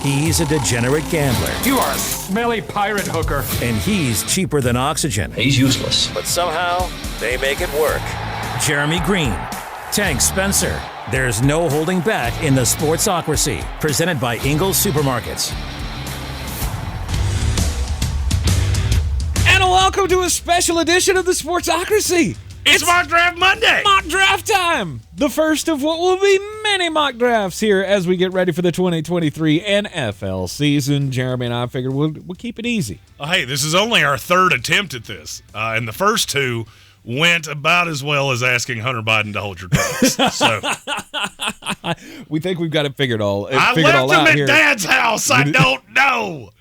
He's a degenerate gambler. You are a smelly pirate hooker. And he's cheaper than oxygen. He's useless. But somehow, they make it work. Jeremy Greene, Tank Spencer. There's no holding back in the Sportsocracy. Presented by Ingles Supermarkets. And welcome to a special edition of the Sportsocracy. It's Mock Draft Monday. Mock Draft time. The first of what will be many mock drafts here as we get ready for the 2023 NFL season. Jeremy and I figured we'll keep it easy. Hey, this is only our third attempt at this. And the first two went about as well as asking Hunter Biden to hold your drugs. So we think we've got it figured all out I left him at Dad's house. I don't know.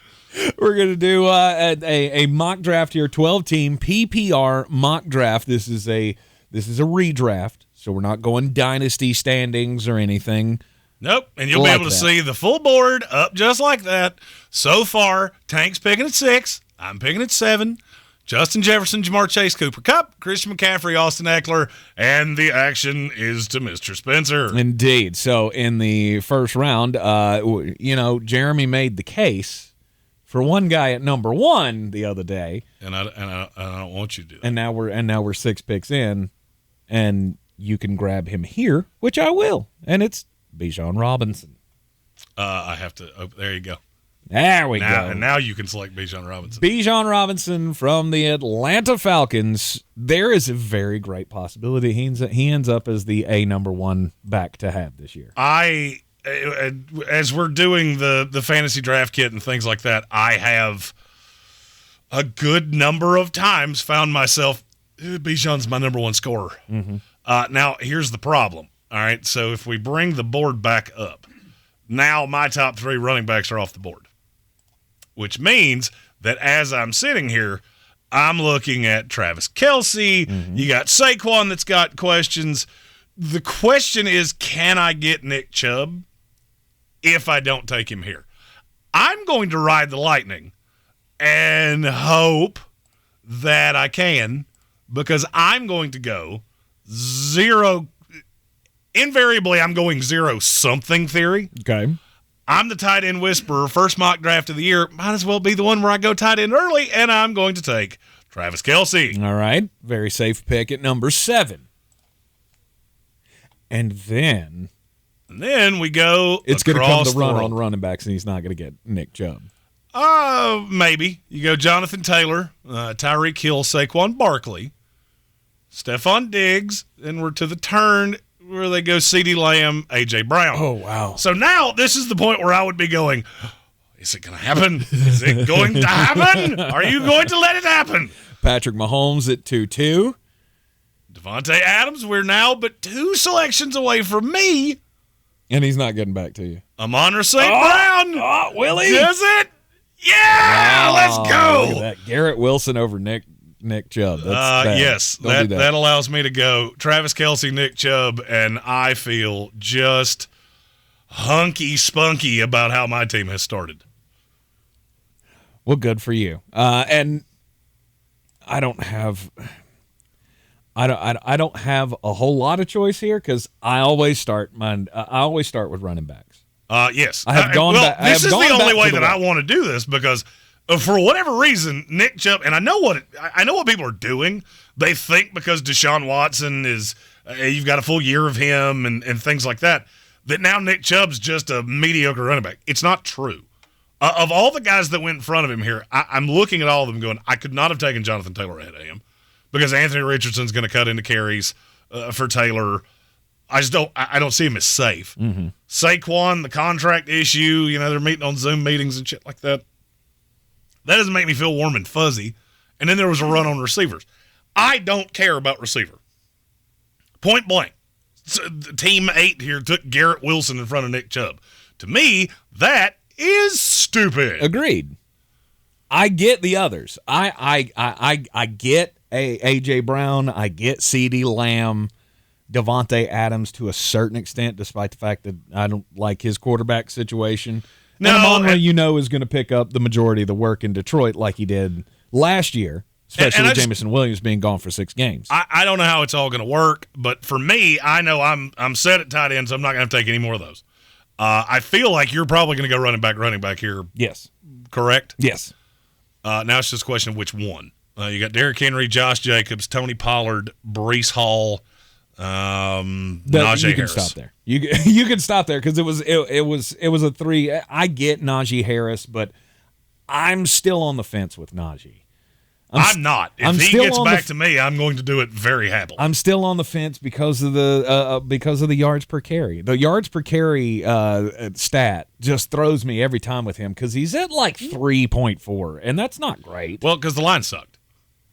We're going to do a mock draft here, 12-team PPR mock draft. This is a redraft, so we're not going dynasty standings or anything. Nope, and you'll be able to see the full board up just like that. So far, Tank's picking at 6. I'm picking at 7. Justin Jefferson, Jamar Chase, Cooper Kupp, Christian McCaffrey, Austin Eckler, and the action is to Mr. Spencer. Indeed. So in the first round, Jeremy made the case for one guy at number 1 the other day, and I don't want you to do that. And now we're 6 picks in, and you can grab him here, which I will, and it's Bijan Robinson. I have to. Oh, there you go. There we go. And now you can select Bijan Robinson. Bijan Robinson from the Atlanta Falcons. There is a very great possibility he ends up as the number 1 back to have this year. As we're doing the fantasy draft kit and things like that, I have a good number of times found myself, Bijan's my number 1 scorer. Mm-hmm. Now, here's the problem. All right, so if we bring the board back up, now my top 3 running backs are off the board, which means that as I'm sitting here, I'm looking at Travis Kelce. Mm-hmm. You got Saquon that's got questions. The question is, can I get Nick Chubb if I don't take him here? I'm going to ride the lightning and hope that I can, because I'm going to go 0. Invariably, I'm going 0-something theory. Okay. I'm the tight end whisperer. First mock draft of the year. Might as well be the one where I go tight end early, and I'm going to take Travis Kelce. All right. Very safe pick at number 7. And then we go. It's going to come the run on running backs, and he's not going to get Nick Chubb. Maybe. You go Jonathan Taylor, Tyreek Hill, Saquon Barkley, Stephon Diggs, and we're to the turn where they go CeeDee Lamb, A.J. Brown. Oh, wow. So now this is the point where I would be going, is it going to happen? Is it going to happen? Are you going to let it happen? Patrick Mahomes at 2-2. Devontae Adams, we're now but 2 selections away from me. And he's not getting back to you. Amon-Ra St. Brown. Oh, Willie. Is it? Yeah, let's go. Look at that. Garrett Wilson over Nick Chubb. Yes, that allows me to go Travis Kelce, Nick Chubb, and I feel just hunky-spunky about how my team has started. Well, good for you. And I don't have a whole lot of choice here, because I always start with running backs. Yes, I have gone back. This is the only way that I want to do this, because for whatever reason, Nick Chubb, and I know what people are doing. They think because Deshaun Watson is, you've got a full year of him and things like that now Nick Chubb's just a mediocre running back. It's not true. Of all the guys that went in front of him here, I'm looking at all of them going, I could not have taken Jonathan Taylor ahead of him, because Anthony Richardson's going to cut into carries for Taylor. I don't see him as safe. Mm-hmm. Saquon, the contract issue, they're meeting on Zoom meetings and shit like that. That doesn't make me feel warm and fuzzy. And then there was a run on receivers. I don't care about receiver. Point blank. Team 8 here took Garrett Wilson in front of Nick Chubb. To me, that is stupid. Agreed. I get the others. I get A.J. Brown. I get CeeDee Lamb, Devontae Adams to a certain extent, despite the fact that I don't like his quarterback situation. No, Amon-Ra, is going to pick up the majority of the work in Detroit like he did last year, especially with Jameson Williams being gone for 6 games. I don't know how it's all going to work, but for me, I know I'm set at tight end, so I'm not going to take any more of those. I feel like you're probably going to go running back here. Yes. Correct? Yes. Now it's just a question of which one. You got Derrick Henry, Josh Jacobs, Tony Pollard, Breece Hall, Najee Harris. Stop there. You can stop there because it was a 3. I get Najee Harris, but I'm still on the fence with Najee. I'm not. If he gets back to me, I'm going to do it very happily. I'm still on the fence because of the yards per carry. The yards per carry stat just throws me every time with him because he's at like 3.4, and that's not great. Well, because the line sucked.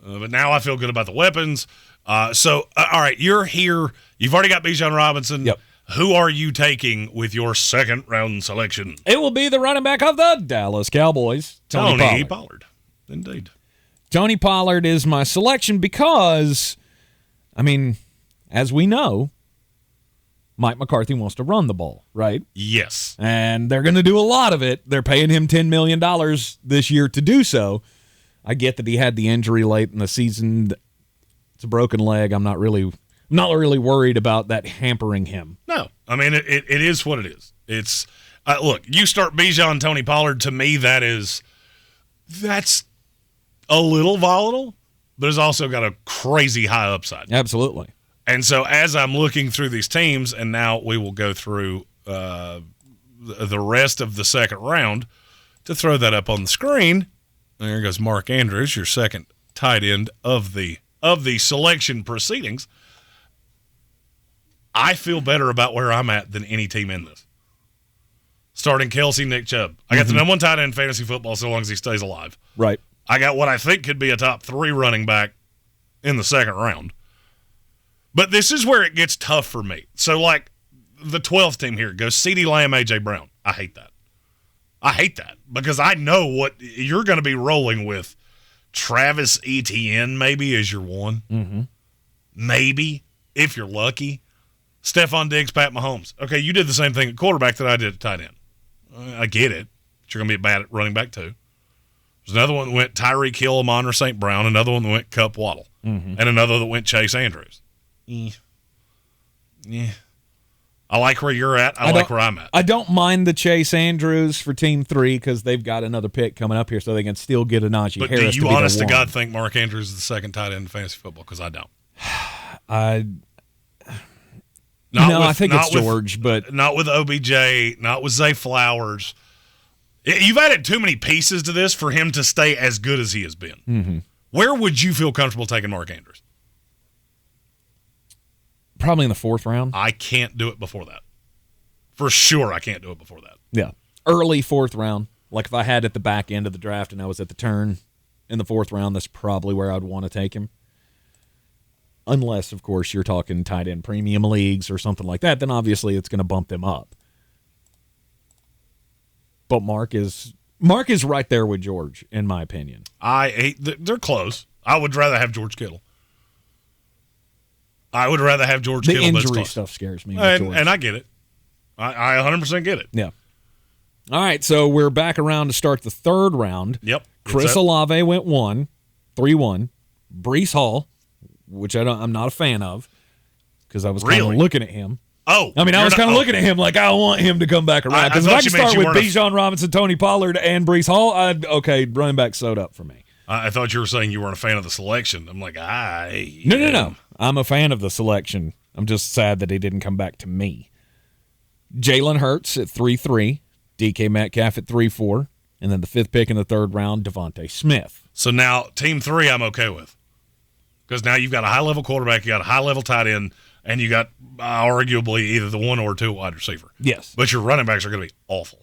But now I feel good about the weapons. All right, you're here. You've already got Bijan Robinson. Yep. Who are you taking with your second-round selection? It will be the running back of the Dallas Cowboys, Tony Pollard. Indeed. Tony Pollard is my selection because, I mean, as we know, Mike McCarthy wants to run the ball, right? Yes. And they're going to do a lot of it. They're paying him $10 million this year to do so. I get that he had the injury late in the season. It's a broken leg. I'm not really worried about that hampering him. No. I mean, it is what it is. It's look, you start Bijan, Tony Pollard, to me, that's a little volatile, but it's also got a crazy high upside. Absolutely. And so as I'm looking through these teams, and now we will go through the rest of the second round to throw that up on the screen. There goes Mark Andrews, your second tight end of the selection proceedings. I feel better about where I'm at than any team in this. Starting Kelsey, Nick Chubb. I got the number one tight end in fantasy football so long as he stays alive. Right. I got what I think could be a top 3 running back in the second round. But this is where it gets tough for me. So, like, the 12th team here goes CeeDee Lamb, A.J. Brown. I hate that. Because I know what you're going to be rolling with. Travis Etienne maybe as your one. Mm-hmm. Maybe, if you're lucky. Stephon Diggs, Pat Mahomes. Okay, you did the same thing at quarterback that I did at tight end. I get it. But you're going to be bad at running back too. There's another one that went Tyreek Hill, Amon-Ra St. Brown, another one that went Kupp Waddle, and another that went Chase Andrews. Yeah. I like where you're at. I like where I'm at. I don't mind the Chase Andrews for Team 3 because they've got another pick coming up here so they can still get a Najee but Harris. Do you honest to God think Mark Andrews is the second tight end in fantasy football? Because I don't. I think it's George, but not with OBJ, not with Zay Flowers. You've added too many pieces to this for him to stay as good as he has been. Mm-hmm. Where would you feel comfortable taking Mark Andrews? Probably in the 4th round. I can't do it before that. For sure, I can't do it before that. Yeah. Early 4th round. Like if I had at the back end of the draft and I was at the turn in the 4th round, that's probably where I'd want to take him. Unless, of course, you're talking tight end premium leagues or something like that, then obviously it's going to bump them up. But Mark is right there with George, in my opinion. They're close. I would rather have George Kittle. The injury stuff scares me. And I get it. I 100% get it. Yeah. All right, so we're back around to start the 3rd round. Yep. Chris Olave went 3-1. Breece Hall, which I'm not a fan of because I was kind of looking at him. Oh. I was kind of looking at him like I want him to come back around. Because if I can start with Bijan Robinson, Tony Pollard, and Breece Hall, running back sewed up for me. I thought you were saying you weren't a fan of the selection. I'm like, No. I'm a fan of the selection. I'm just sad that he didn't come back to me. Jalen Hurts at 3-3, DK Metcalf at 3-4, and then the 5th pick in the 3rd round, Devontae Smith. So now Team 3 I'm okay with. Because now you've got a high-level quarterback, you got a high-level tight end, and you got arguably either the 1 or 2 wide receiver. Yes. But your running backs are going to be awful.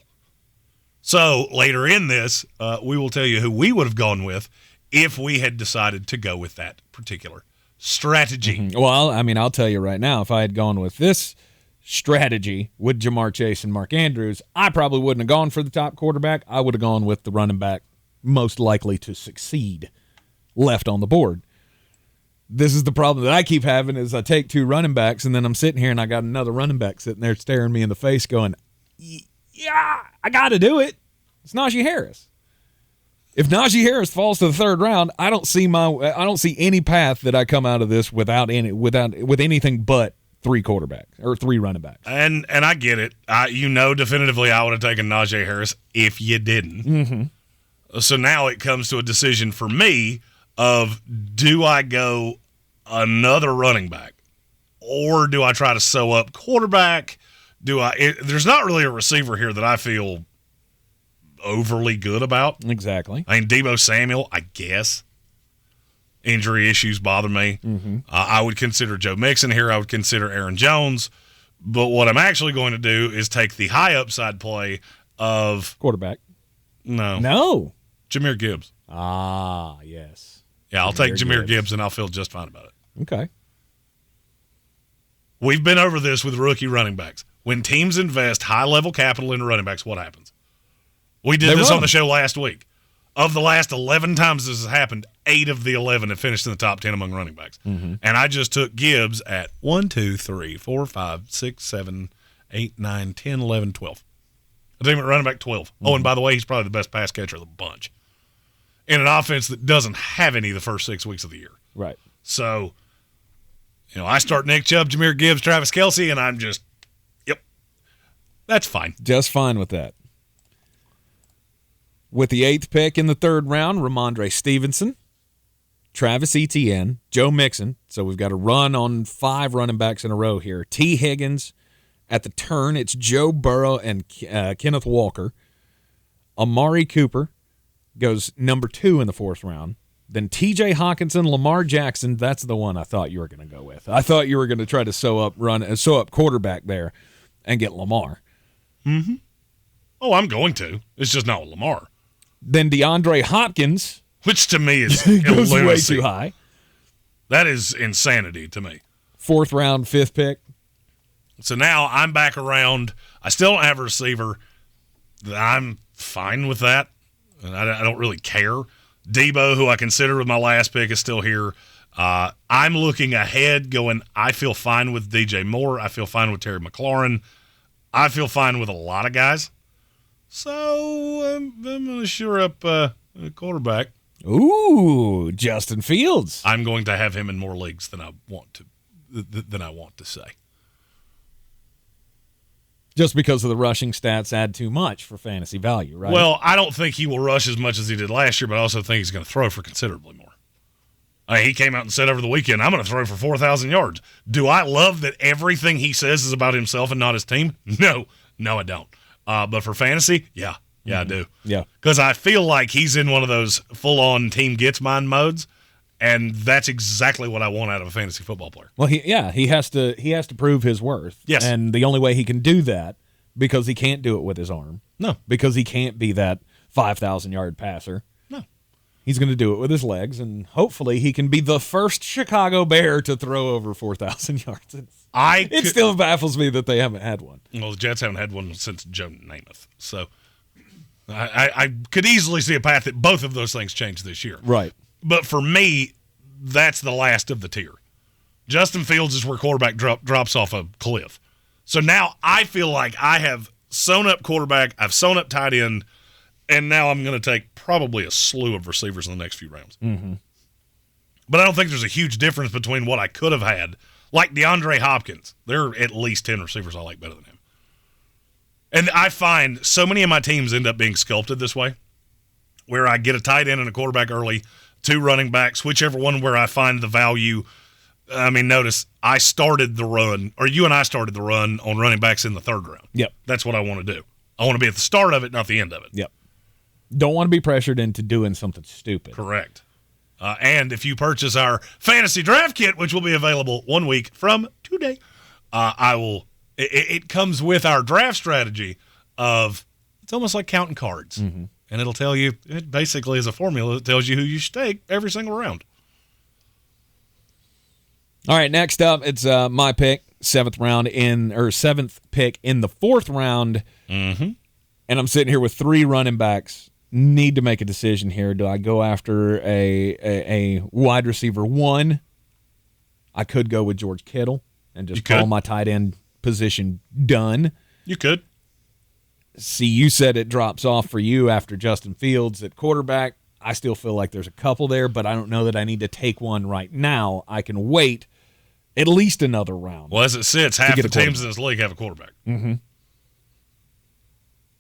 So later in this, we will tell you who we would have gone with if we had decided to go with that particular strategy. Mm-hmm. Well, I'll tell you right now, if I had gone with this strategy with Jamar Chase and Mark Andrews, I probably wouldn't have gone for the top quarterback. I would have gone with the running back most likely to succeed left on the board. This is the problem that I keep having is I take 2 running backs and then I'm sitting here and I got another running back sitting there staring me in the face going, yeah, I got to do it. It's Najee Harris. If Najee Harris falls to the 3rd round, I don't see any path that I come out of this with anything but 3 quarterbacks or 3 running backs. And I get it. Definitively I would have taken Najee Harris if you didn't. Mm-hmm. So now it comes to a decision for me of, do I go another running back or do I try to sew up quarterback? There's not really a receiver here that I feel overly good about. Exactly. I mean, Deebo Samuel, I guess. Injury issues bother me. Mm-hmm. I would consider Joe Mixon here. I would consider Aaron Jones. But what I'm actually going to do is take the high upside play of quarterback. No. Jahmyr Gibbs. Ah, yes. Yeah, I'll take Jahmyr Gibbs, and I'll feel just fine about it. Okay. We've been over this with rookie running backs. When teams invest high-level capital into running backs, what happens? We did this on the show last week. Of the last 11 times this has happened, 8 of the 11 have finished in the top 10 among running backs. Mm-hmm. And I just took Gibbs at 1, 2, 3, 4, 5, 6, 7, 8, 9, 10, 11, 12. I took him at running back 12. Mm-hmm. Oh, and by the way, he's probably the best pass catcher of the bunch in an offense that doesn't have any the first 6 weeks of the year. Right. So, I start Nick Chubb, Jahmyr Gibbs, Travis Kelce, and I'm just, that's fine. Just fine with that. With the 8th pick in the 3rd round, Ramondre Stevenson, Travis Etienne, Joe Mixon. So we've got a run on 5 running backs in a row here. T. Higgins at the turn. It's Joe Burrow and Kenneth Walker. Amari Cooper goes number 2 in the 4th round. Then T.J. Hawkinson, Lamar Jackson. That's the one I thought you were going to go with. I thought you were going to try to sew up quarterback there and get Lamar. Mm-hmm. Oh, I'm going to. It's just not with Lamar. Then DeAndre Hopkins, which to me is goes way too high. That is insanity to me. 4th round, 5th pick. So now I'm back around. I still don't have a receiver. I'm fine with that. And I don't really care. Debo, who I considered with my last pick, is still here. I'm looking ahead going, I feel fine with DJ Moore. I feel fine with Terry McLaurin. I feel fine with a lot of guys. So I'm going to shore up a quarterback. Ooh, Justin Fields. I'm going to have him in more leagues than I want to say. Just because of the rushing stats add too much for fantasy value, right? Well, I don't think he will rush as much as he did last year, but I also think he's going to throw for considerably more. He came out and said over the weekend, I'm going to throw for 4,000 yards. Do I love that everything he says is about himself and not his team? No, I don't. But for fantasy, yeah, I do. Yeah. Because I feel like he's in one of those full-on team gets mine modes, and that's exactly what I want out of a fantasy football player. Well, he has to prove his worth. Yes. And the only way he can do that, because he can't do it with his arm. No. Because he can't be that 5,000-yard passer. No. He's going to do it with his legs, and hopefully he can be the first Chicago Bear to throw over 4,000 yards. It still baffles me that they haven't had one. Well, the Jets haven't had one since Joe Namath. So I could easily see a path that both of those things change this year. Right. But for me, that's the last of the tier. Justin Fields is where quarterback drops off a cliff. So now I feel like I have sewn up quarterback, I've sewn up tight end, and now I'm going to take probably a slew of receivers in the next few rounds. Mm-hmm. But I don't think there's a huge difference between what I could have had. Like DeAndre Hopkins, there are at least 10 receivers I like better than him. And I find so many of my teams end up being sculpted this way, where I get a tight end and a quarterback early, 2 running backs, whichever one where I find the value. I mean, notice I started the run, or you and I started the run on running backs in the 3rd round. Yep. That's what I want to do. I want to be at the start of it, not the end of it. Yep. Don't want to be pressured into doing something stupid. Correct. And if you purchase our fantasy draft kit, which will be available 1 week from today, it comes with our draft strategy of, it's almost like counting cards. Mm-hmm. And it'll tell you, it basically is a formula that tells you who you should take every single round. All right, next up, it's my pick, 7th pick in the 4th round. Mm-hmm. And I'm sitting here with 3 running backs. Need to make a decision here. Do I go after a wide receiver 1? I could go with George Kittle and just call my tight end position done. You could. See, you said it drops off for you after Justin Fields at quarterback. I still feel like there's a couple there, but I don't know that I need to take one right now. I can wait at least another round. Well, as it sits, half the teams in this league have a quarterback. Mm-hmm.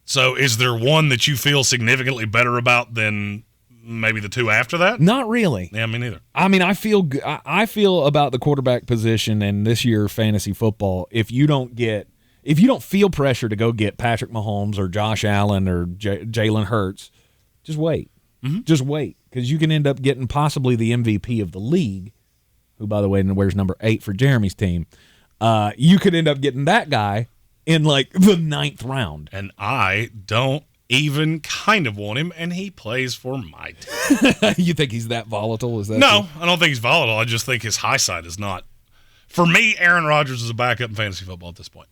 So is there one that you feel significantly better about than maybe the two after that? Not really. Yeah, me neither. I mean, I feel about the quarterback position and this year fantasy football, if you don't feel pressure to go get Patrick Mahomes or Josh Allen or Jalen Hurts, just wait. Mm-hmm. Just wait, because you can end up getting possibly the MVP of the league, who, by the way, wears number 8 for Jeremy's team. You could end up getting that guy in, like, the 9th round. And I don't even kind of want him, and he plays for my team. You think he's that volatile? Is that No, I don't think he's volatile. I just think his high side is not. For me, Aaron Rodgers is a backup in fantasy football at this point.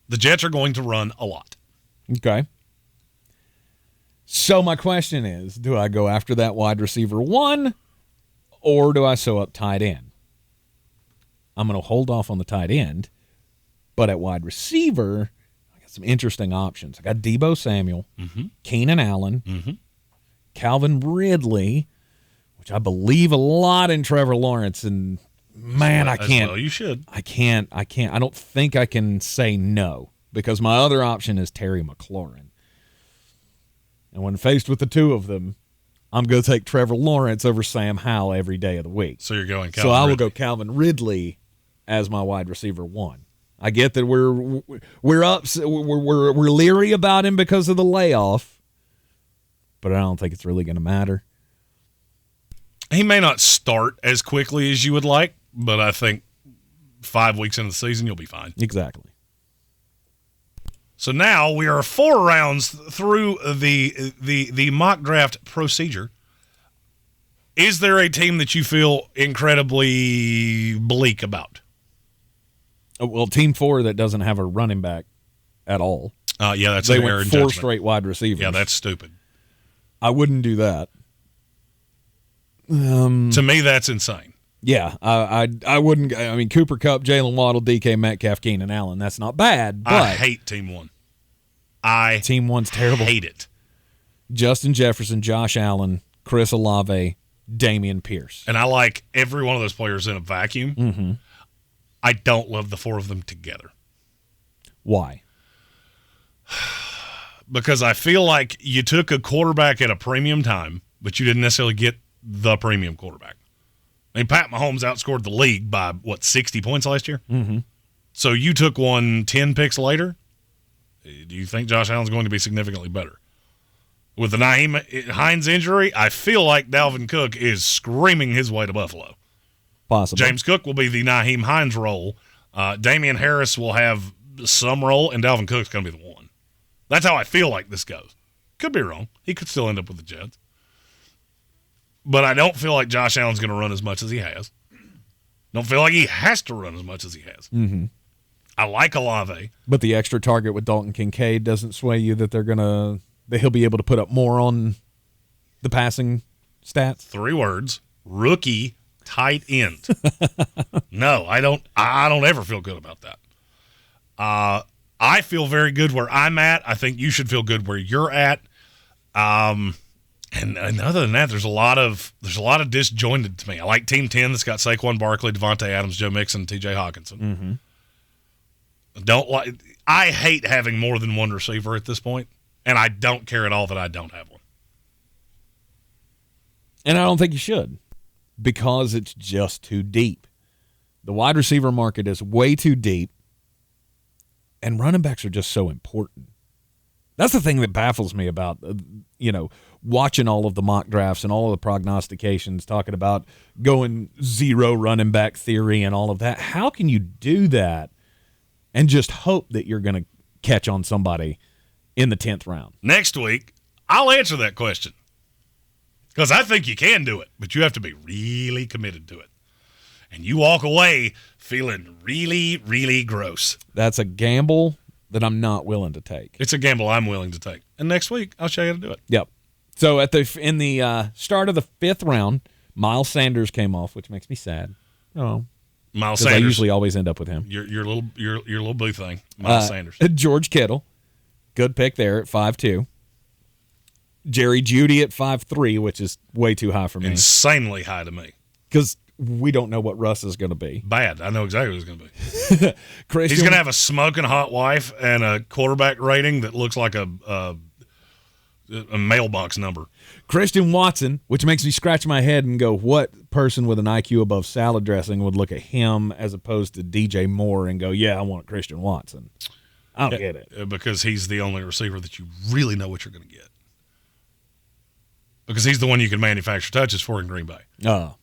The Jets are going to run a lot. Okay. So my question is, do I go after that wide receiver 1, or do I sew up tight end? I'm going to hold off on the tight end, but at wide receiver, I got some interesting options. I got Deebo Samuel, Keenan Allen, Calvin Ridley, which I believe a lot in Trevor Lawrence, and man, I can't. Well, you should. I can't. I don't think I can say no, because my other option is Terry McLaurin. And when faced with the two of them, I'm going to take Trevor Lawrence over Sam Howell every day of the week. So you're going Calvin So I will Ridley. go Calvin Ridley as my wide receiver 1. I get that we're leery about him because of the layoff, but I don't think it's really going to matter. He may not start as quickly as you would like, but I think 5 weeks into the season, you'll be fine. Exactly. So now we are 4 rounds through the mock draft procedure. Is there a team that you feel incredibly bleak about? Well, team 4 that doesn't have a running back at all. Yeah, that's they an went error in 4 judgment. straight wide receivers. Yeah, that's stupid. I wouldn't do that. To me, that's insane. Yeah, I wouldn't. I mean, Cooper Kupp, Jalen Waddle, DK Metcalf, Keenan Allen. That's not bad, but I hate Team 1. Team 1's terrible. Hate it. Justin Jefferson, Josh Allen, Chris Olave, Damian Pierce. And I like every one of those players in a vacuum. Mm-hmm. I don't love the 4 of them together. Why? Because I feel like you took a quarterback at a premium time, but you didn't necessarily get the premium quarterback. I mean, Pat Mahomes outscored the league by, 60 points last year? Mm-hmm. So you took one 10 picks later? Do you think Josh Allen's going to be significantly better? With the Nyheim Hines injury, I feel like Dalvin Cook is screaming his way to Buffalo. Possibly. James Cook will be the Nyheim Hines role. Damian Harris will have some role, and Dalvin Cook's going to be the one. That's how I feel like this goes. Could be wrong. He could still end up with the Jets. But I don't feel like Josh Allen's going to run as much as he has. Don't feel like he has to run as much as he has. Mm-hmm. I like Olave. But the extra target with Dalton Kincaid doesn't sway you that that he'll be able to put up more on the passing stats? 3 words. Rookie tight end. No, I don't ever feel good about that. I feel very good where I'm at. I think you should feel good where you're at. And other than that, there's a lot of disjointed to me. I like Team 10 that's got Saquon Barkley, Devontae Adams, Joe Mixon, T.J. Hawkinson. Mm-hmm. I hate having more than one receiver at this point, and I don't care at all that I don't have one. And I don't think you should, because it's just too deep. The wide receiver market is way too deep, and running backs are just so important. That's the thing that baffles me about, watching all of the mock drafts and all of the prognostications, talking about going 0 running back theory and all of that. How can you do that and just hope that you're going to catch on somebody in the 10th round? Next week, I'll answer that question, because I think you can do it, but you have to be really committed to it. And you walk away feeling really, really gross. That's a gamble that I'm not willing to take. It's a gamble I'm willing to take. And next week, I'll show you how to do it. Yep. So in the start of the 5th round, Miles Sanders came off, which makes me sad. Oh, Miles because Sanders. I usually always end up with him. Your little boo thing, Miles Sanders. George Kittle, good pick there at 5'2". Jerry Jeudy at 5'3", which is way too high for me. Insanely high to me. Because we don't know what Russ is going to be. Bad. I know exactly what he's going to be. He's going to have a smoking hot wife and a quarterback rating that looks like a mailbox number. Christian Watson, which makes me scratch my head and go, what person with an IQ above salad dressing would look at him as opposed to DJ Moore and go, yeah, I want Christian Watson. I don't get it. Because he's the only receiver that you really know what you're going to get. Because he's the one you can manufacture touches for in Green Bay. Oh.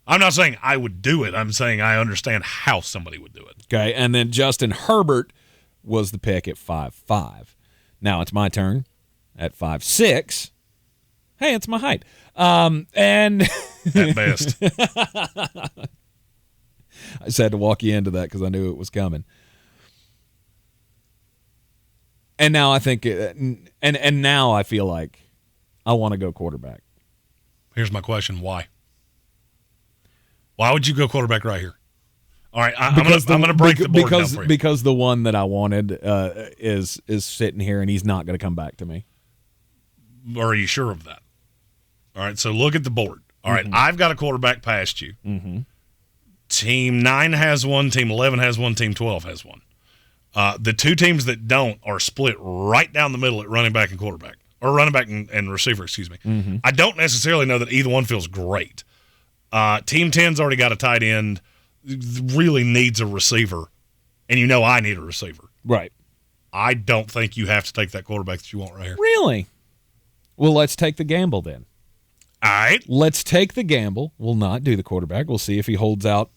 I'm not saying I would do it. I'm saying I understand how somebody would do it. Okay, and then Justin Herbert was the pick at 5'5". Now it's my turn at 5'6". Hey, it's my height. And at best. I just had to walk you into that because I knew it was coming. And now I think, and now I feel like I want to go quarterback. Here's my question: why? Why would you go quarterback right here? All right, I'm going to break the board down for you. Because the one that I wanted is sitting here, and he's not going to come back to me. Are you sure of that? All right, so look at the board. All right, I've got a quarterback past you. Mm-hmm. Team 9 has one, Team 11 has one, Team 12 has one. The two teams that don't are split right down the middle at running back and quarterback. Or running back and receiver, excuse me. Mm-hmm. I don't necessarily know that either one feels great. Team 10's already got a tight end, really needs a receiver, and you know I need a receiver. Right. I don't think you have to take that quarterback that you want right here. Really? Well, let's take the gamble then. All right. Let's take the gamble. We'll not do the quarterback. We'll see if he holds out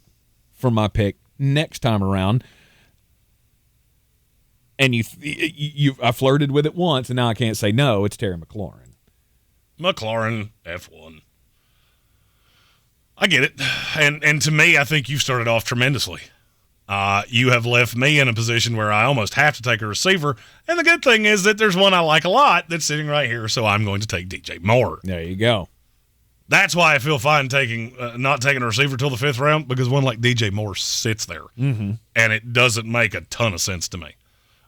for my pick next time around. And I flirted with it once, and now I can't say no. It's Terry McLaurin. McLaurin, F1. I get it. And to me, I think you've started off tremendously. You have left me in a position where I almost have to take a receiver. And the good thing is that there's one I like a lot that's sitting right here, so I'm going to take DJ Moore. There you go. That's why I feel fine not taking a receiver till the 5th round, because one like DJ Moore sits there. Mm-hmm. And it doesn't make a ton of sense to me.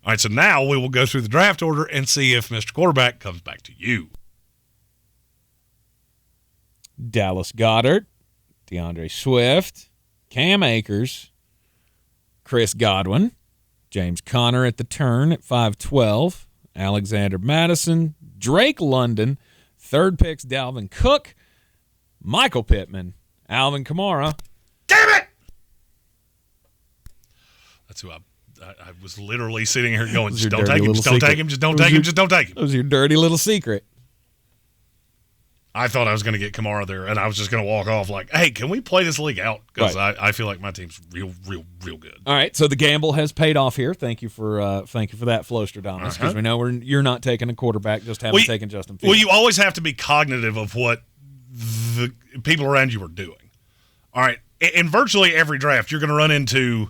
All right, so now we will go through the draft order and see if Mr. Quarterback comes back to you. Dallas Goedert, DeAndre Swift, Cam Akers, Chris Godwin, James Conner at the turn at 5'12", Alexander Madison, Drake London, 3rd pick's Dalvin Cook, Michael Pittman, Alvin Kamara. Damn it! That's who I was literally sitting here going, just don't take him, just don't take him, just don't take him, just don't take him. That was your dirty little secret. I thought I was going to get Kamara there, and I was just going to walk off like, hey, can we play this league out? Because I feel like my team's real good. All right, so the gamble has paid off here. Thank you for that, Flostradamus, because we know you're not taking a quarterback, just haven't taken Justin Fields. Well, you always have to be cognitive of what the people around you are doing. All right, in virtually every draft, you're going to run into,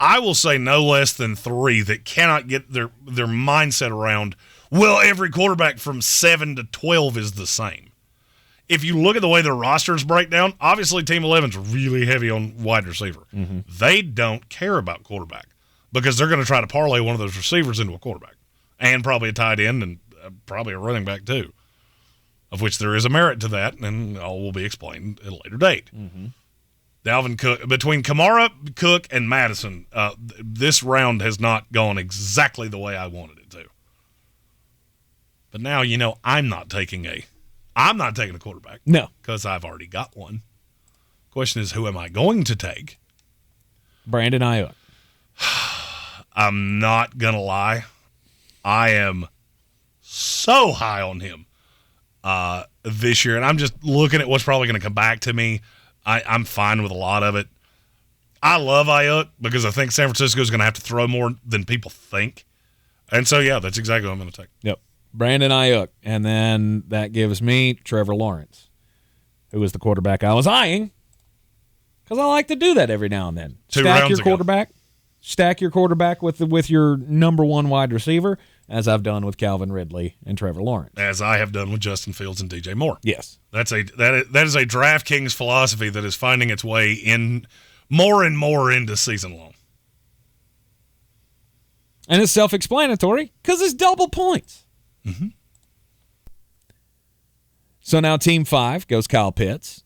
I will say, no less than 3 that cannot get their mindset around, well, every quarterback from 7 to 12 is the same. If you look at the way their rosters break down, obviously Team 11's really heavy on wide receiver. Mm-hmm. They don't care about quarterback because they're going to try to parlay one of those receivers into a quarterback and probably a tight end and probably a running back too, of which there is a merit to that, and all will be explained at a later date. Mm-hmm. Dalvin Cook, between Kamara, Cook, and Madison, this round has not gone exactly the way I wanted it to. But now, I'm not taking a quarterback. No. Because I've already got one. Question is, who am I going to take? Brandon Ayuk. I'm not going to lie. I am so high on him this year, and I'm just looking at what's probably going to come back to me. I'm fine with a lot of it. I love Ayuk because I think San Francisco is going to have to throw more than people think. And so, yeah, that's exactly what I'm going to take. Yep. Brandon Ayuk, and then that gives me Trevor Lawrence, who was the quarterback I was eyeing, because I like to do that every now and then. Stack your quarterback with your number 1 wide receiver, as I've done with Calvin Ridley and Trevor Lawrence. As I have done with Justin Fields and DJ Moore. Yes. That is a DraftKings philosophy that is finding its way in more and more into season long. And it's self-explanatory because it's double points. Mm-hmm. So now Team 5 goes Kyle Pitts,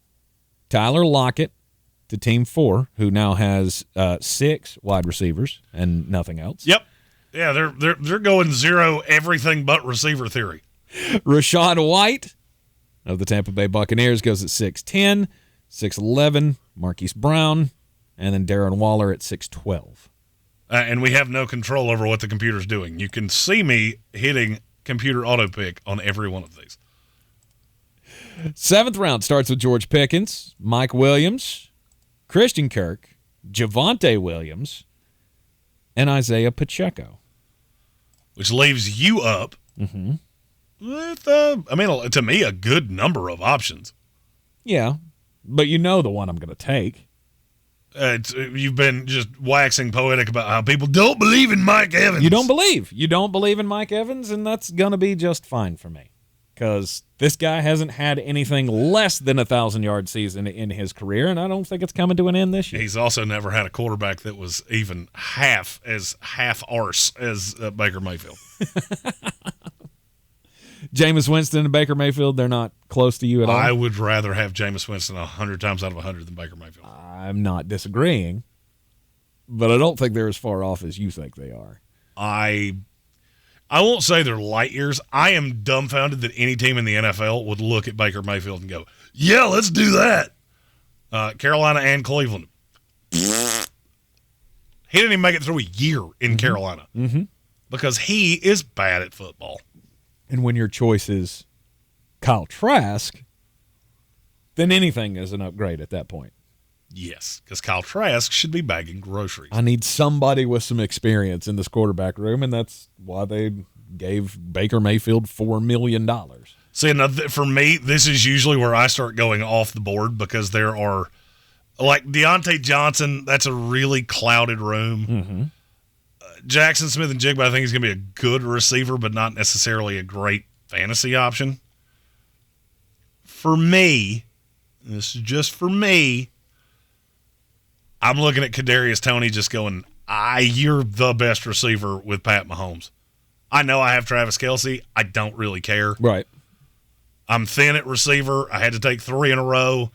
Tyler Lockett, to Team 4, who now has 6 wide receivers and nothing else. Yep. Yeah, they're going 0 everything but receiver theory. Rachaad White of the Tampa Bay Buccaneers goes at 6'10", 6'11", Marquise Brown, and then Darren Waller at 6'12". And we have no control over what the computer's doing. You can see me hitting computer auto pick on every one of these. 7th round starts with George Pickens, Mike Williams, Christian Kirk, Javonte Williams, and Isaiah Pacheco. Which leaves you up with, to me, a good number of options. Yeah, but you know the one I'm going to take. You've been just waxing poetic about how people don't believe in Mike Evans. You don't believe in Mike Evans, and that's going to be just fine for me because this guy hasn't had anything less than 1,000-yard season in his career, and I don't think it's coming to an end this year. He's also never had a quarterback that was even half arse as Baker Mayfield. Jameis Winston and Baker Mayfield, they're not close to you at all? I would rather have Jameis Winston 100 times out of 100 than Baker Mayfield. I'm not disagreeing, but I don't think they're as far off as you think they are. I won't say they're light years. I am dumbfounded that any team in the NFL would look at Baker Mayfield and go, yeah, let's do that. Carolina and Cleveland. He didn't even make it through a year in Carolina because he is bad at football. And when your choice is Kyle Trask, then anything is an upgrade at that point. Yes, because Kyle Trask should be bagging groceries. I need somebody with some experience in this quarterback room, and that's why they gave Baker Mayfield $4 million. See, for me, this is usually where I start going off the board because there are, like Deontay Johnson, that's a really clouded room. Jackson Smith and Jigba, I think he's going to be a good receiver, but not necessarily a great fantasy option. For me, this is just for me, I'm looking at Kadarius Toney just going, you're the best receiver with Pat Mahomes. I know I have Travis Kelce. I don't really care. Right. I'm thin at receiver. I had to take 3 in a row.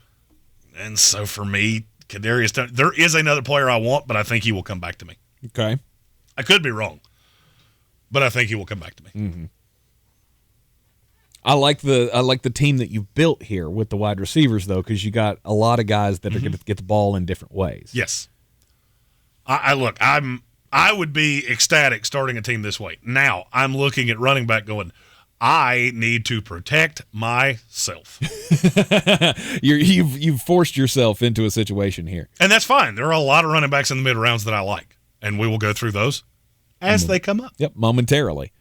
And so for me, Kadarius Toney, there is another player I want, but I think he will come back to me. Okay. I could be wrong, but I think he will come back to me. I like the team that you've built here with the wide receivers, though, because you got a lot of guys that are going to get the ball in different ways. Yes. I would be ecstatic starting a team this way. Now, I'm looking at running back going, I need to protect myself. You've forced yourself into a situation here. And that's fine. There are a lot of running backs in the mid rounds that I like. And we will go through those as they come up. Yep, momentarily.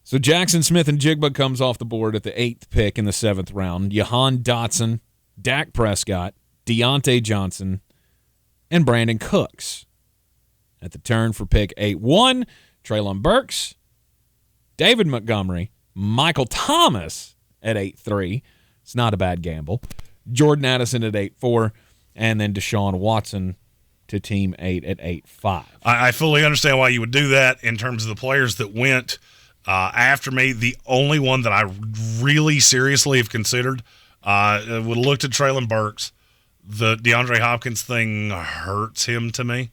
So Jackson Smith and Jigba comes off the board at the 8th pick in the 7th round. Jahan Dotson, Dak Prescott, Deontay Johnson, and Brandon Cooks. At the turn for pick 8-1, Treylon Burks, David Montgomery, Michael Thomas at 8-3. It's not a bad gamble. Jordan Addison at 8-4, and then Deshaun Watson to Team 8 at 8-5. I fully understand why you would do that in terms of the players that went after me. The only one that I really seriously have considered would have looked at Treylon Burks. The DeAndre Hopkins thing hurts him to me.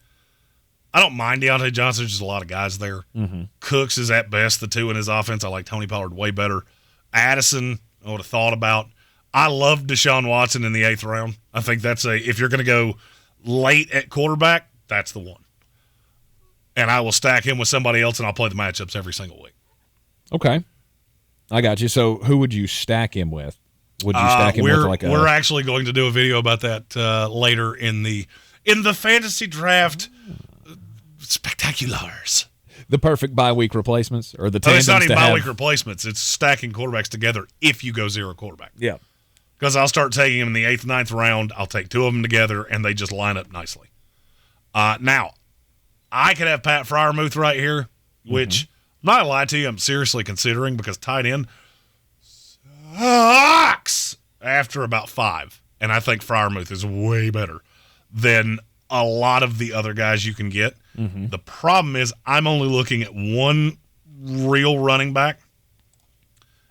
I don't mind Deontay Johnson. There's just a lot of guys there. Cooks is at best the 2 in his offense. I like Tony Pollard way better. Addison, I would have thought about. I love Deshaun Watson in the 8th round. I think that's if you're going to go late at quarterback, that's the one. And I will stack him with somebody else, and I'll play the matchups every single week. Okay. I got you. So who would you stack him with? Would you stack him with like a... We're actually going to do a video about that later in the fantasy draft spectaculars. The perfect bye-week replacements? Or the tandems it's not even bye-week have... replacements. It's stacking quarterbacks together if you go 0 quarterback. Yeah. Because I'll start taking them in the 8th, 9th round. I'll take 2 of them together, and they just line up nicely. Now, I could have Pat Freiermuth right here, which, I'm not going to lie to you, I'm seriously considering because tight end sucks after about 5. And I think Freiermuth is way better than a lot of the other guys you can get. The problem is I'm only looking at one real running back.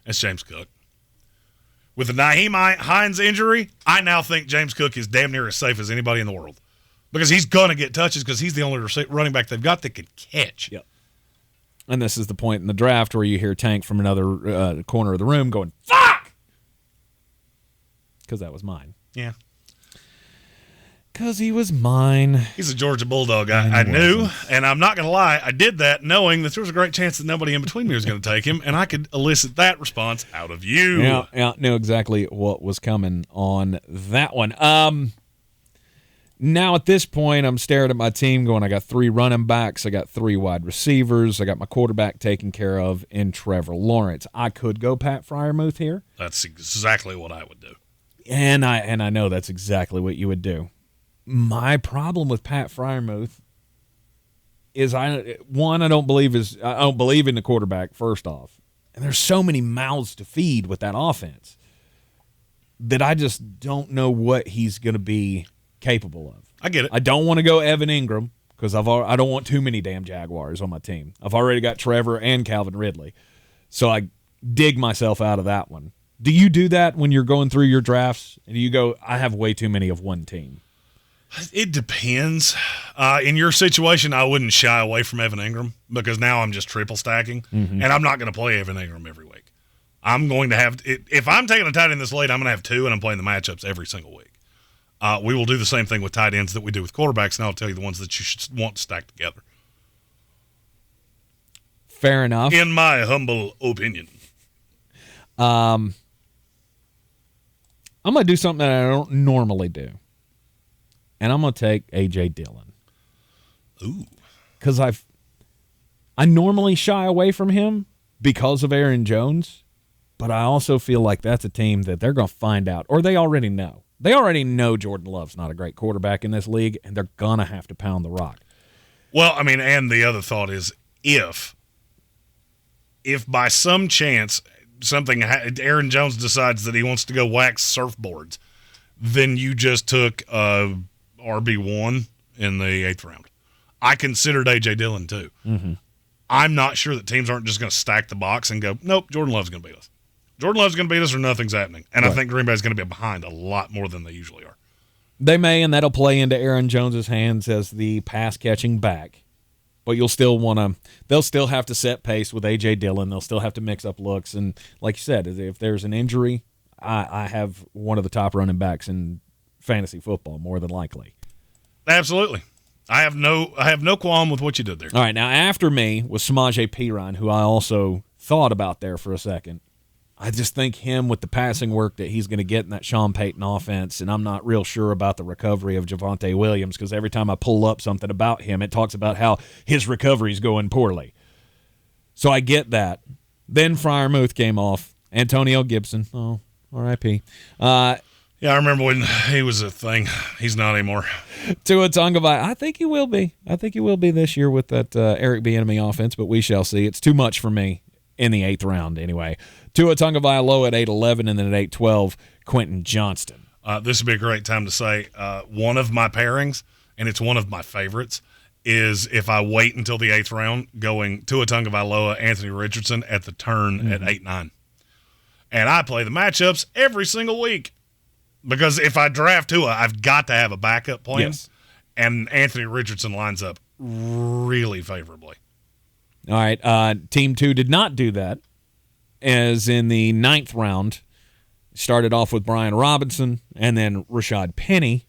That's James Cook. With the Nyheim Hines injury, I now think James Cook is damn near as safe as anybody in the world because he's going to get touches because he's the only running back they've got that can catch. Yep. And this is the point in the draft where you hear Tank from another corner of the room going, fuck! Because that was mine. Yeah. Because he was mine. He's a Georgia Bulldog. I knew, and I'm not going to lie, I did that knowing that there was a great chance that nobody in between me was going to take him, and I could elicit that response out of you. Yeah, knew exactly what was coming on that one. Now at this point, I'm staring at my team going, I got 3 running backs, I got 3 wide receivers, I got my quarterback taken care of in Trevor Lawrence. I could go Pat Freiermuth here. That's exactly what I would do. And I know that's exactly what you would do. My problem with Pat Freiermuth is I don't believe in the quarterback, first off. And there's so many mouths to feed with that offense that I just don't know what he's going to be capable of. I get it. I don't want to go Evan Ingram because I don't want too many damn Jaguars on my team. I've already got Trevor and Calvin Ridley. So I dig myself out of that one. Do you do that when you're going through your drafts and you go, I have way too many of one team? It depends. In your situation, I wouldn't shy away from Evan Ingram because now I'm just triple stacking, and I'm not going to play Evan Ingram every week. I'm going to have – if I'm taking a tight end this late, I'm going to have 2, and I'm playing the matchups every single week. We will do the same thing with tight ends that we do with quarterbacks, and I'll tell you the ones that you should want to stack together. Fair enough. In my humble opinion. I'm going to do something that I don't normally do. And I'm going to take A.J. Dillon. Ooh. Because I normally shy away from him because of Aaron Jones, but I also feel like that's a team that they're going to find out, or they already know. They already know Jordan Love's not a great quarterback in this league, and they're going to have to pound the rock. Well, I mean, and the other thought is if by some chance Aaron Jones decides that he wants to go wax surfboards, then you just took RB1 in the 8th round. I considered A.J. Dillon too. Mm-hmm. I'm not sure that teams aren't just going to stack the box and go, nope, Jordan Love's going to beat us. Jordan Love's going to beat us or nothing's happening. And right. I think Green Bay's going to be behind a lot more than they usually are. They may, and that'll play into Aaron Jones's hands as the pass-catching back. But they'll still have to set pace with A.J. Dillon. They'll still have to mix up looks. And like you said, if there's an injury, I have one of the top running backs in fantasy football, more than likely. Absolutely. I have no qualm with what you did there. All right, now after me was Samaje Perine, who I also thought about there for a second. I just think him with the passing work that he's going to get in that Sean Payton offense, and I'm not real sure about the recovery of Javonte Williams because every time I pull up something about him, it talks about how his recovery is going poorly. So I get that. Then Freiermuth came off. Antonio Gibson, R.I.P. Yeah, I remember when he was a thing. He's not anymore. Tua Tagovailoa, I think he will be. I think he will be this year with that Eric Bieniemy offense, but we shall see. It's too much for me in the 8th round anyway. Tua Tagovailoa at 8-11, and then at 8-12, Quentin Johnston. This would be a great time to say one of my pairings, and it's one of my favorites, is if I wait until the 8th round, going Tua Tagovailoa, Anthony Richardson at the turn at 8-9. And I play the matchups every single week. Because if I draft Tua, I've got to have a backup plan. Yes. And Anthony Richardson lines up really favorably. All right. Team 2 did not do that, as in the 9th round, started off with Brian Robinson and then Rashad Penny,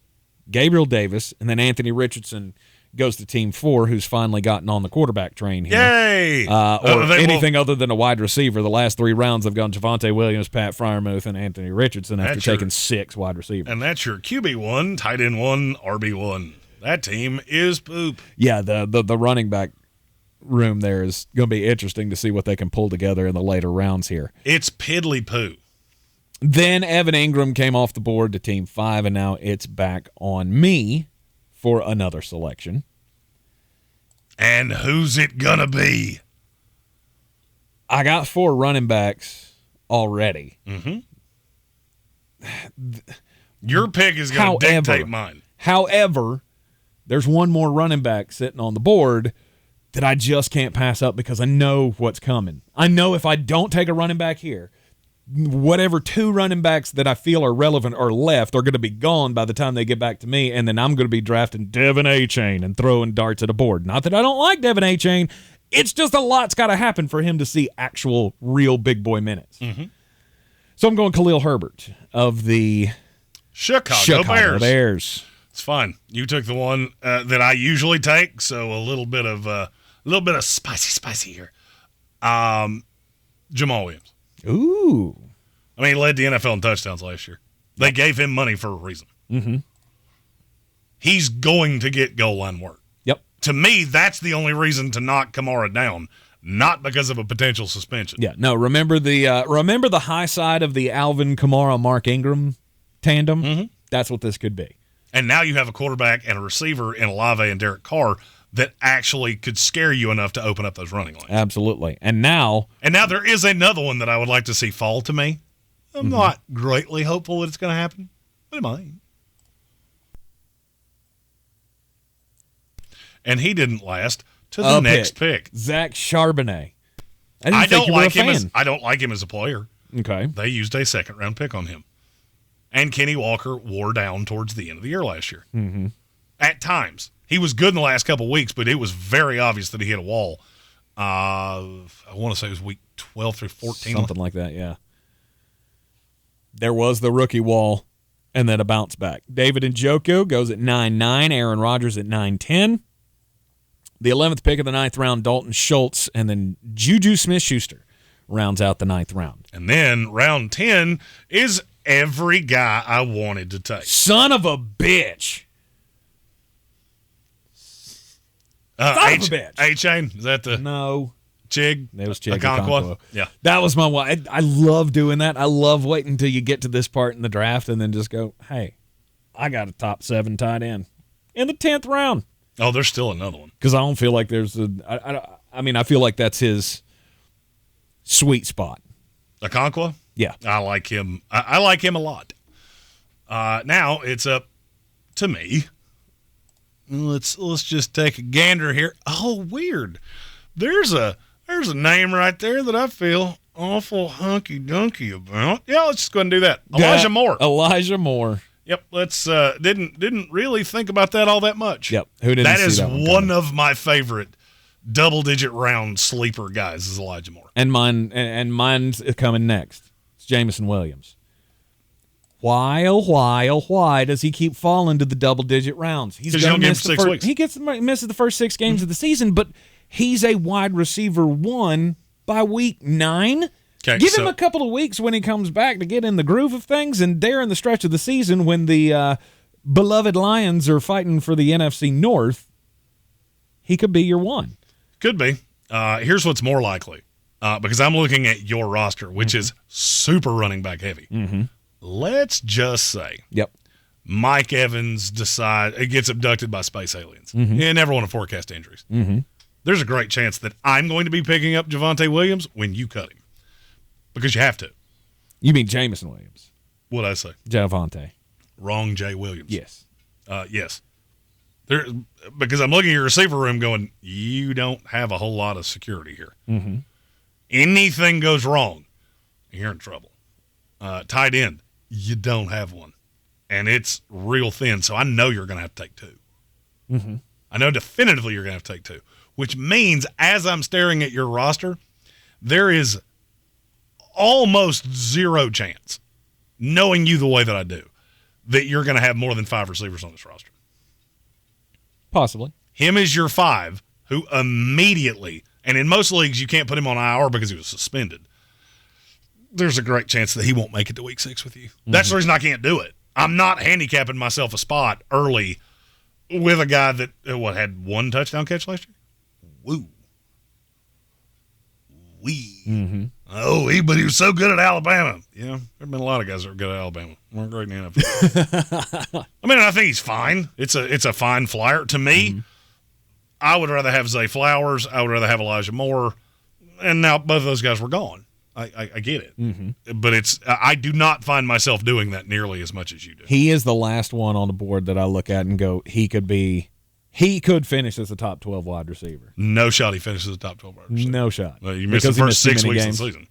Gabriel Davis, and then Anthony Richardson goes to Team 4, who's finally gotten on the quarterback train here. Yay! Or anything other than a wide receiver. The last 3 rounds have gone Javonte Williams, Pat Freiermuth, and Anthony Richardson after taking 6 wide receivers. And that's your QB1, tight end 1, RB1. That team is poop. Yeah, the running back room there is going to be interesting to see what they can pull together in the later rounds here. It's piddly poo. Then Evan Ingram came off the board to Team 5, and now it's back on me for another selection. And who's it gonna be? I got 4 running backs already. Mm-hmm. Your pick is going to dictate mine. However, there's one more running back sitting on the board that I just can't pass up because I know what's coming. I know if I don't take a running back here, whatever 2 running backs that I feel are relevant are left are going to be gone by the time they get back to me, and then I'm going to be drafting Devin A-Chain and throwing darts at a board. Not that I don't like Devin A-Chain. It's just a lot's got to happen for him to see actual, real big boy minutes. Mm-hmm. So I'm going Khalil Herbert of the Chicago Bears. It's fine. You took the one that I usually take, so a little bit of spicy here. Jamal Williams. Ooh. I mean, he led the NFL in touchdowns last year. They gave him money for a reason. Mm-hmm. He's going to get goal line work. Yep. To me, that's the only reason to knock Kamara down, not because of a potential suspension. Yeah. No. Remember the high side of the Alvin Kamara Mark Ingram tandem. Mm-hmm. That's what this could be. And now you have a quarterback and a receiver in Olave and Derek Carr that actually could scare you enough to open up those running lanes. Absolutely. And now there is another one that I would like to see fall to me. I'm not greatly hopeful that it's going to happen, but it might. And he didn't last to the next pick. Zach Charbonnet. I don't like him as a player. Okay. They used a second-round pick on him. And Kenny Walker wore down towards the end of the year last year. Mm-hmm. At times. He was good in the last couple of weeks, but it was very obvious that he hit a wall. I want to say it was week 12 through 14. Something like that, yeah. There was the rookie wall, and then a bounce back. David Njoku goes at 9.9, Aaron Rodgers at 9.10. The 11th pick of the 9th round, Dalton Schultz, and then Juju Smith-Schuster rounds out the 9th round. And then round 10 is every guy I wanted to take. Son of a bitch. Son of a bitch. A-Chain? Is that the No. Chig? That was Chig Okonkwo? Yeah. That was my one. I love doing that. I love waiting until you get to this part in the draft and then just go, hey, I got a top 7 tight end in the 10th round. Oh, there's still another one. Because I don't feel like there's I feel like that's his sweet spot. Okonkwo? Yeah. I like him. I like him a lot. Now it's up to me. Let's just take a gander here. Oh, weird. There's a name right there that I feel awful hunky-dunky about. Yeah, let's just go ahead and do that. Elijah Moore. Elijah Moore. Yep, let's didn't really think about that all that much. Yep. Who didn't that see is that one of my favorite double-digit round sleeper guys is Elijah Moore. And mine's coming next. It's Jameson Williams. Why does he keep falling to the double-digit rounds? He's going to miss the 6 weeks. He misses the first 6 games of the season, but he's a wide receiver 1 by week 9. Okay, Give him a couple of weeks when he comes back to get in the groove of things, and there in the stretch of the season when the beloved Lions are fighting for the NFC North, he could be your 1. Could be. Here's what's more likely, because I'm looking at your roster, which is super running back heavy. Mm-hmm. Let's just say Yep. Mike Evans gets abducted by space aliens. Mm-hmm. You never want to forecast injuries. Mm-hmm. There's a great chance that I'm going to be picking up Javonte Williams when you cut him. Because you have to. You mean Jameson Williams? What'd I say? Javonte. Wrong, Jay Williams. Yes. Yes. Because I'm looking at your receiver room going, you don't have a whole lot of security here. Mm-hmm. Anything goes wrong, you're in trouble. Tight end, you don't have one. And it's real thin, so I know you're going to have to take 2. Mm-hmm. I know definitively you're going to have to take 2, which means as I'm staring at your roster, there is almost zero chance, knowing you the way that I do, that you're going to have more than 5 receivers on this roster. Possibly. Him is your 5, who immediately, and in most leagues you can't put him on IR because he was suspended. There's a great chance that he won't make it to week 6 with you. Mm-hmm. That's the reason I can't do it. I'm not handicapping myself a spot early with a guy that, had 1 touchdown catch last year? Woo. Wee. Mm-hmm. Oh, but he was so good at Alabama. Yeah, there have been a lot of guys that were good at Alabama. Weren't great in the NFL. I think he's fine. It's a fine flyer. To me, I would rather have Zay Flowers. I would rather have Elijah Moore. And now both of those guys were gone. I get it. Mm-hmm. But I do not find myself doing that nearly as much as you do. He is the last one on the board that I look at and go, he could finish as a top 12 wide receiver. No shot he finishes the top 12 wide receiver. No shot. You missed the first 6 weeks of the season.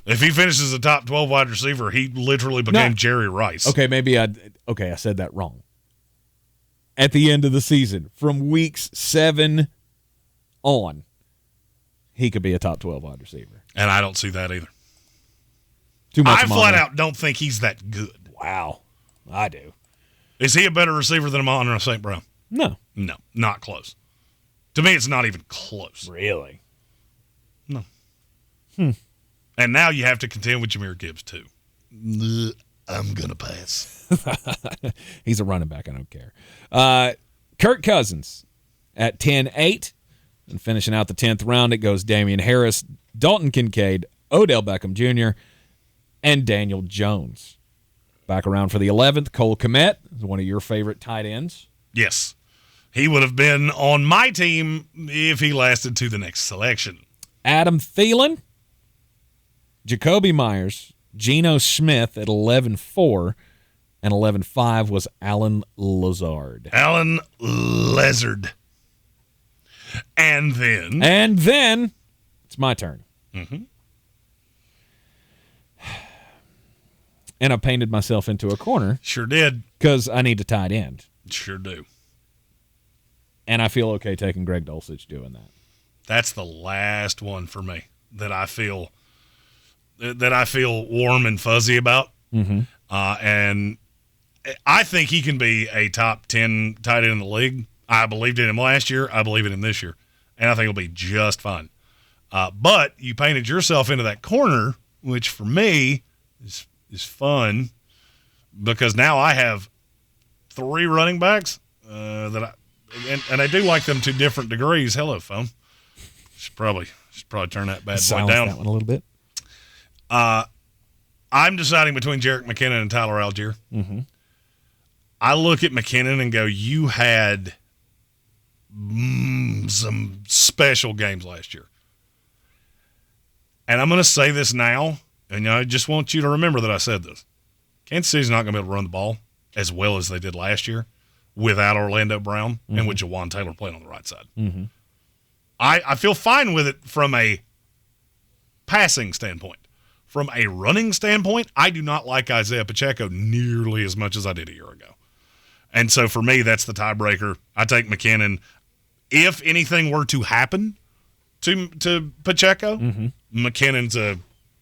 If he finishes a top 12 wide receiver, he literally became Jerry Rice. Okay, I said that wrong. At the end of the season, from weeks 7 on, he could be a top 12 wide receiver. And I don't see that either. Too much I flat out don't think he's that good. Wow. I do. Is he a better receiver than Amon-Ra St. Brown? No. No, not close. To me, it's not even close. Really? No. And now you have to contend with Jahmyr Gibbs, too. I'm going to pass. He's a running back. I don't care. Kirk Cousins at 10-8. And finishing out the 10th round, it goes Damian Harris, Dalton Kincaid, Odell Beckham Jr., and Daniel Jones. Back around for the 11th, Cole Kmet is one of your favorite tight ends. Yes. He would have been on my team if he lasted to the next selection. Adam Thielen, Jacoby Myers, Geno Smith at 11-4, and 11-5 was Alan Lazard. Alan Lazard. And then it's my turn. Mm-hmm. And I painted myself into a corner. Sure did. Because I need a tight end. Sure do. And I feel okay taking Greg Dulcich doing that. That's the last one for me that I feel warm and fuzzy about. Mm-hmm. And I think he can be a top 10 tight end in the league. I believed in him last year. I believe in him this year. And I think he'll be just fine. But you painted yourself into that corner, which for me is fun because now I have 3 running backs that I do like them to different degrees. Hello, phone. Should probably turn that bad boy down. That one a little bit. I'm deciding between Jerick McKinnon and Tyler Algier. Mm-hmm. I look at McKinnon and go, you had some special games last year. And I'm going to say this now, and I just want you to remember that I said this. Kansas City's not going to be able to run the ball as well as they did last year without Orlando Brown and with Jawan Taylor playing on the right side. Mm-hmm. I feel fine with it from a passing standpoint. From a running standpoint, I do not like Isaiah Pacheco nearly as much as I did a year ago. And so for me, that's the tiebreaker. I take McKinnon. If anything were to happen to Pacheco, McKinnon's a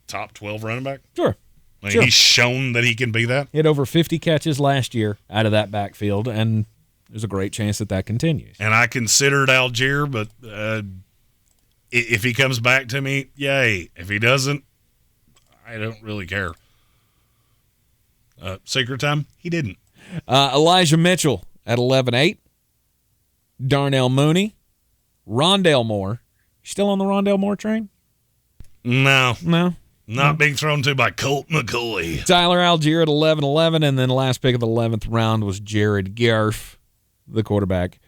top 12 running back. Sure. He's shown that he can be that. He had over 50 catches last year out of that backfield, and there's a great chance that continues. And I considered Algier, but if he comes back to me, yay. If he doesn't, I don't really care. Secret time, he didn't. Elijah Mitchell at 11-8. Darnell Mooney. Rondale Moore. You still on the Rondale Moore train? No. No? Not being thrown to by Colt McCoy. Tyler Algier at 11-11, and then the last pick of the 11th round was Jared Garf, the quarterback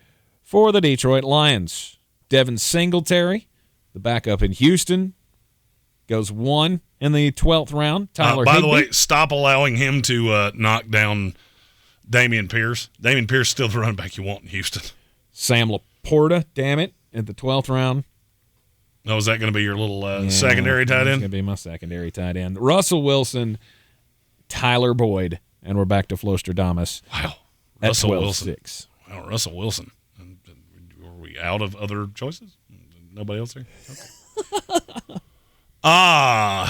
for the Detroit Lions. Devin Singletary, the backup in Houston, goes 1 in the 12th round. Tyler by Higbee. the way, stop allowing him to knock down Dameon Pierce. Dameon Pierce is still the running back you want in Houston. Sam Laporta, damn it, at the 12th round. Oh, is that going to be your little secondary tight That's end? going to be my secondary tight end. Russell Wilson, Tyler Boyd, and we're back to Flostradamus. Wow. At Russell 12-6. Wilson. Wow, Russell Wilson. Were we out of other choices? Nobody else here? Okay.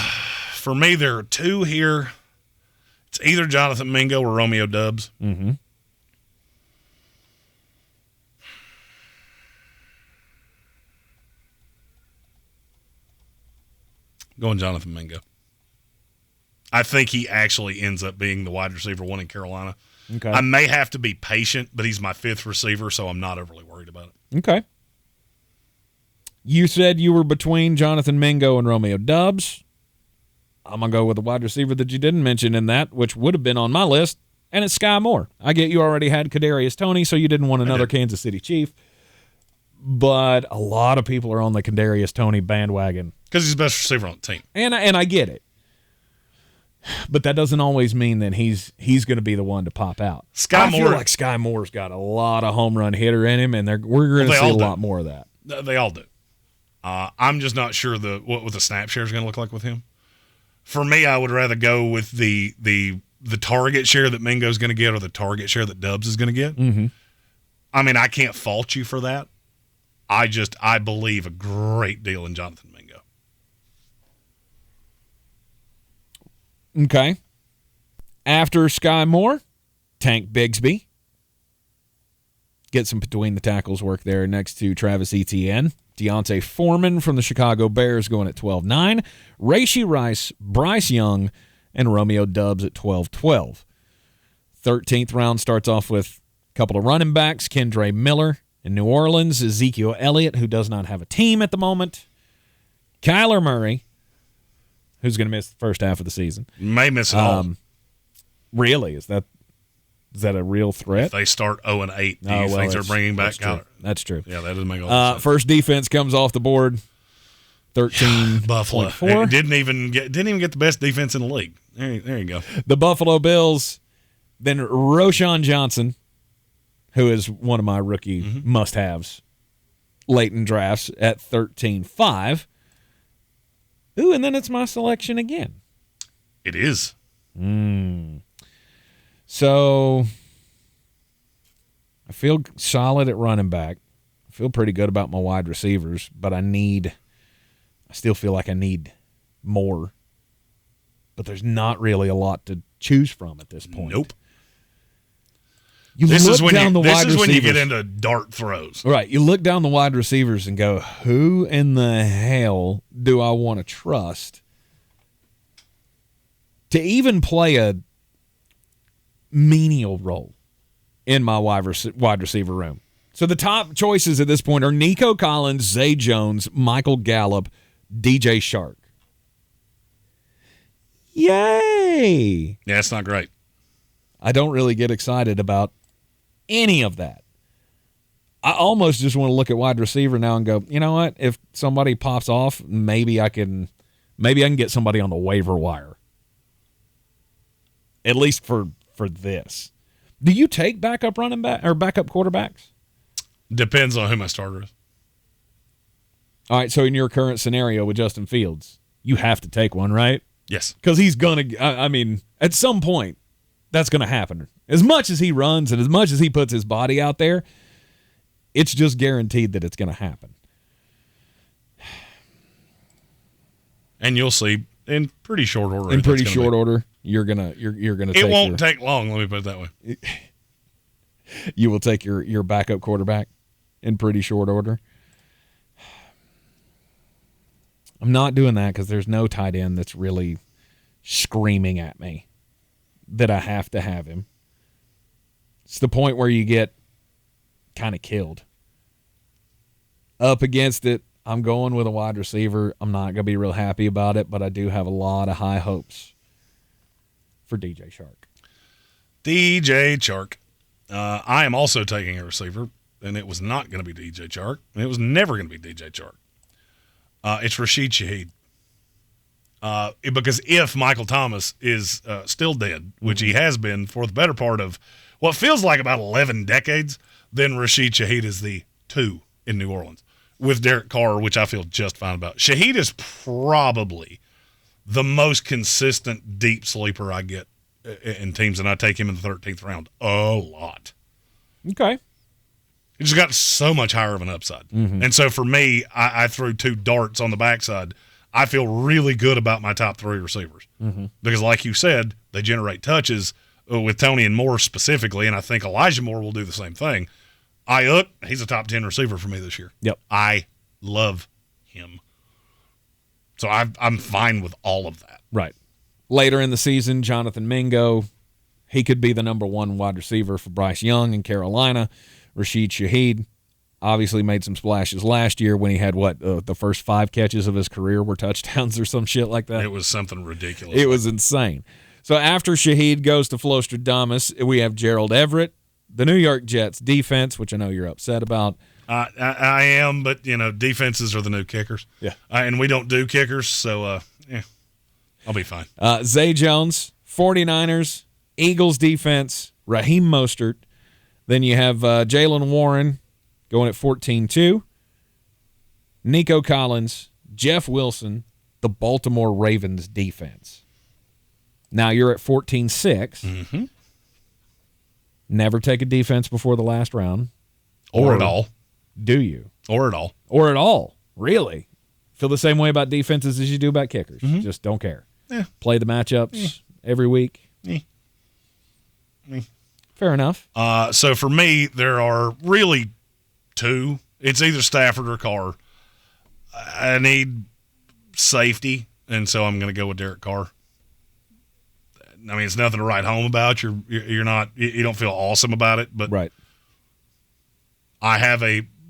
For me, there are 2 here. It's either Jonathan Mingo or Romeo Doubs. Mm-hmm. Going Jonathan Mingo. I think he actually ends up being the wide receiver 1 in Carolina. Okay. I may have to be patient, but he's my 5th receiver, so I'm not overly worried about it. Okay. You said you were between Jonathan Mingo and Romeo Doubs. I'm going to go with the wide receiver that you didn't mention in that, which would have been on my list, and it's Sky Moore. I get you already had Kadarius Toney, so you didn't want another Kansas City Chief. But a lot of people are on the Kadarius Toney bandwagon. Because he's the best receiver on the team. And I get it. But that doesn't always mean that he's going to be the one to pop out. I feel like Sky Moore's got a lot of home run hitter in him, and we're going to see a lot more of that. They all do. I'm just not sure what the snap share is going to look like with him. For me, I would rather go with the target share that Mingo's going to get or the target share that Dubs is going to get. Mm-hmm. I mean, I can't fault you for that. I believe a great deal in Jonathan Mingo. Okay. After Sky Moore, Tank Bigsby. Get some between the tackles work there next to Travis Etienne. Deontay Foreman from the Chicago Bears going at 12-9. Rashee Rice, Bryce Young, and Romeo Doubs at 12-12. 13th round starts off with a couple of running backs. Kendre Miller in New Orleans. Ezekiel Elliott, who does not have a team at the moment. Kyler Murray, who's going to miss the first half of the season. May miss it all. Really? Is that a real threat? If they start 0-8, do you think they're bringing back Kyler? That's true. Yeah, that doesn't make a lot of sense. First defense comes off the board. 13 Buffalo. .4. Didn't even get the best defense in the league. There you go. The Buffalo Bills. Then Roschon Johnson, who is one of my rookie must-haves late in drafts at 13-5. Ooh, and then it's my selection again. It is. So I feel solid at running back. I feel pretty good about my wide receivers, but I still feel like I need more. But there's not really a lot to choose from at this point. Nope. This is when you get into dart throws. Right. You look down the wide receivers and go, who in the hell do I want to trust to even play a menial role in my wide receiver room? So the top choices at this point are Nico Collins, Zay Jones, Michael Gallup, DJ Shark. Yay! Yeah, it's not great. I don't really get excited about any of that. I almost just want to look at wide receiver now and go, you know what? If somebody pops off, maybe I can get somebody on the waiver wire. At least for this. Do you take backup running back or backup quarterbacks? Depends on who my starter is. All right, so in your current scenario with Justin Fields, you have to take one, right? Yes. Because he's going to, at some point, that's going to happen. As much as he runs and as much as he puts his body out there, it's just guaranteed that it's going to happen. And you'll see in pretty short order. In pretty short order, you're gonna it won't take long, let me put it that way. You will take your backup quarterback in pretty short order. I'm not doing that because there's no tight end that's really screaming at me that I have to have him. It's the point where you get kind of killed. Up against it, I'm going with a wide receiver. I'm not going to be real happy about it, but I do have a lot of high hopes for DJ Chark. DJ Chark. I am also taking a receiver, and it was not going to be DJ Chark, and it was never going to be DJ Chark. It's Rashid Shaheed. Because if Michael Thomas is still dead, which he has been for the better part of what feels like about 11 decades, then Rashid Shaheed is the 2 in New Orleans with Derek Carr, which I feel just fine about. Shaheed is probably the most consistent deep sleeper I get in teams, and I take him in the 13th round a lot. Okay. He just got so much higher of an upside. Mm-hmm. And so for me, I threw 2 darts on the backside. I feel really good about my top 3 receivers because, like you said, they generate touches with Tony and Moore specifically, and I think Elijah Moore will do the same thing. Ayuk, he's a top 10 receiver for me this year. Yep. I love him. So I'm fine with all of that. Right. Later in the season, Jonathan Mingo, he could be the number 1 wide receiver for Bryce Young in Carolina. Rashid Shaheed obviously made some splashes last year when he had, the first 5 catches of his career were touchdowns or some shit like that. It was something ridiculous. It was insane. So after Shaheed goes to Flostradamus, we have Gerald Everett, the New York Jets defense, which I know you're upset about. I am, but, defenses are the new kickers. Yeah. And we don't do kickers, so, I'll be fine. Zay Jones, 49ers, Eagles defense, Raheem Mostert. Then you have Jaylen Warren going at 14-2. Nico Collins, Jeff Wilson, the Baltimore Ravens defense. Now you're at 14-6. Mm-hmm. Never take a defense before the last round. Or at all. Do you? Or at all. Or at all. Really? Feel the same way about defenses as you do about kickers. Mm-hmm. Just don't care. Yeah. Play the matchups every week. Fair enough. So for me, there are really two. It's either Stafford or Carr. I need safety, and so I'm going to go with Derek Carr. I mean, it's nothing to write home about. You don't feel awesome about it, but right. I have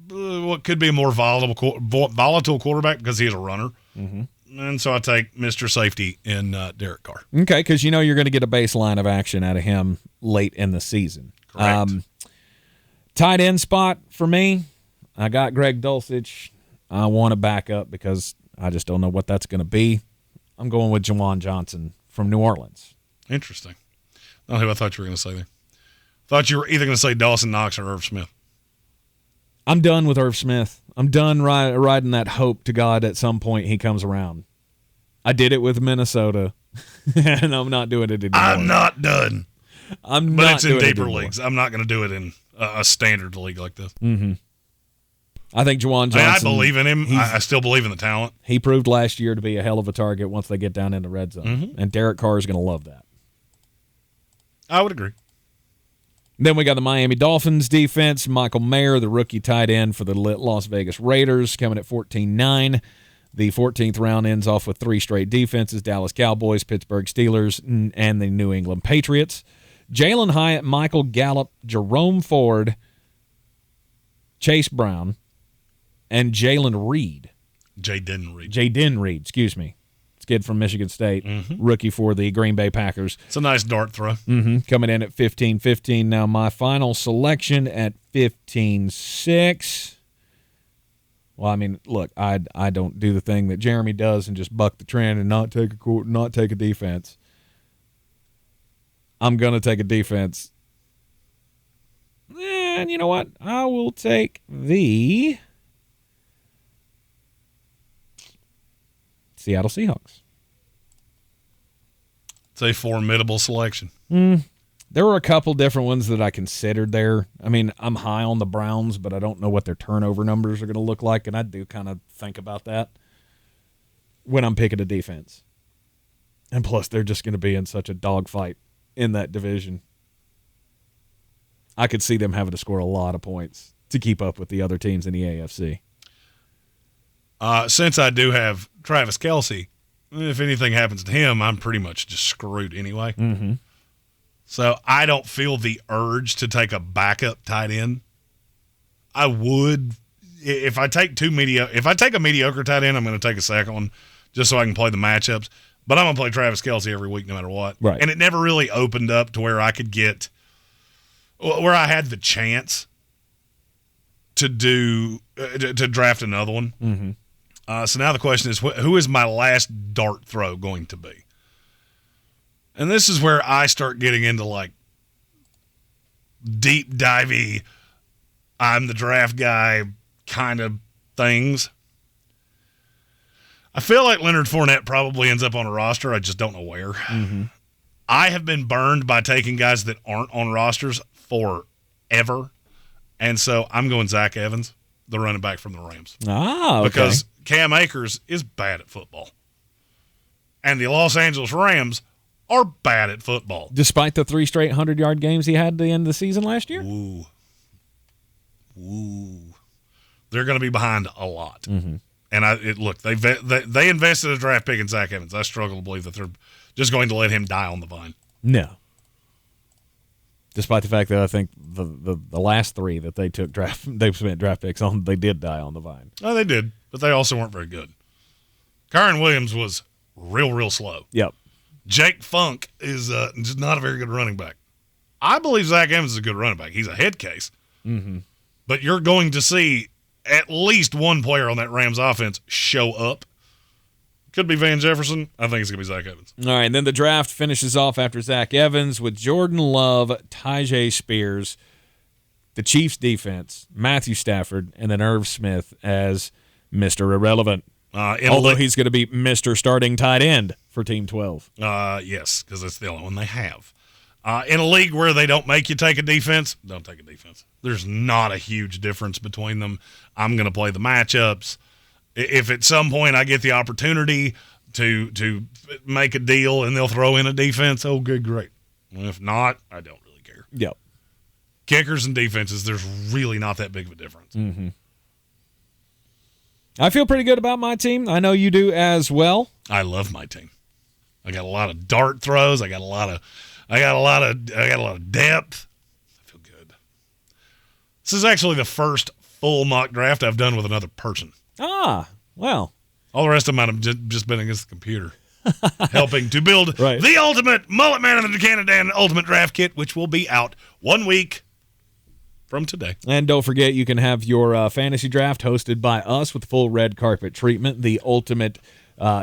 what could be a more volatile quarterback because he is a runner, and so I take Mr. Safety in Derek Carr. Okay, because you know you're going to get a baseline of action out of him late in the season. Correct. Tight end spot for me, I got Greg Dulcich. I want to back up because I just don't know what that's going to be. I'm going with Juwan Johnson from New Orleans. Interesting. Not who I thought you were going to say there. Thought you were either going to say Dawson Knox or Irv Smith. I'm done with Irv Smith. I'm done riding that hope to God at some point he comes around. I did it with Minnesota, and I'm not doing it anymore. I'm not done. But it's in deeper leagues. I'm not going to do it in a standard league like this. Mm-hmm. I think Juwan Johnson. I believe in him. I still believe in the talent. He proved last year to be a hell of a target once they get down in the red zone. And Derek Carr is going to love that. I would agree. Then we got the Miami Dolphins defense. Michael Mayer, the rookie tight end for the Las Vegas Raiders, coming at 14-9. The 14th round ends off with 3 straight defenses: Dallas Cowboys, Pittsburgh Steelers, and the New England Patriots. Jalen Hyatt, Michael Gallup, Jerome Ford, Chase Brown, and Jaden Reed, excuse me. It's a kid from Michigan State, rookie for the Green Bay Packers. It's a nice dart throw. Coming in at 15-15. Now my final selection at 15-6. Well, I mean, look, I don't do the thing that Jeremy does and just buck the trend and not take a defense. I'm going to take a defense. And you know what? I will take the Seattle Seahawks. It's a formidable selection. There were a couple different ones that I considered there. I mean, I'm high on the Browns, but I don't know what their turnover numbers are going to look like, and I do kind of think about that when I'm picking a defense. And plus, they're just going to be in such a dogfight in that division. I could see them having to score a lot of points to keep up with the other teams in the AFC. Since I do have Travis Kelce, if anything happens to him, I'm pretty much just screwed anyway. So I don't feel the urge to take a backup tight end. I would if I take a mediocre tight end, I'm going to take a second one just so I can play the matchups. But I'm going to play Travis Kelce every week no matter what. Right. And it never really opened up to where I could get where I had the chance to draft another one. So now the question is, who is my last dart throw going to be? And this is where I start getting into like deep divey, I'm the draft guy kind of things. I feel like Leonard Fournette probably ends up on a roster. I just don't know where. I have been burned by taking guys that aren't on rosters forever. And so I'm going Zach Evans, the running back from the Rams. Okay. Because Cam Akers is bad at football. And the Los Angeles Rams are bad at football. Despite the 3 straight 100-yard games he had at the end of the season last year? Ooh. They're going to be behind a lot. And look, they invested a draft pick in Zach Evans. I struggle to believe that they're just going to let him die on the vine. No. Despite the fact that I think the last 3 that they spent draft picks on, they did die on the vine. Oh, they did, but they also weren't very good. Kyron Williams was real slow. Yep. Jake Funk is just not a very good running back. I believe Zach Evans is a good running back. He's a head case. But you're going to see at least one player on that Rams offense show up. Could be Van Jefferson. I think it's going to be Zach Evans. All right, and then the draft finishes off after Zach Evans with Jordan Love, Tyjae Spears, the Chiefs defense, Matthew Stafford, and then Irv Smith as Mr. Irrelevant. Although he's going to be Mr. Starting Tight End for Team 12. Yes, because that's the only one they have. In a league where they don't make you take a defense, don't take a defense. There's not a huge difference between them. I'm going to play the matchups. If at some point I get the opportunity to make a deal and they'll throw in a defense, oh, good, great. If not, I don't really care. Yep. Kickers and defenses, there's really not that big of a difference. Mm-hmm. I feel pretty good about my team. I know you do as well. I love my team. I got a lot of dart throws. I got a lot of depth. I feel good. This is actually the first full mock draft I've done with another person. Ah, well. All the rest of them have just been against the computer, helping to build right. the ultimate Mullet Man of the Canadan Ultimate Draft Kit, which will be out 1 week from today. And don't forget, you can have your fantasy draft hosted by us with full red carpet treatment. The ultimate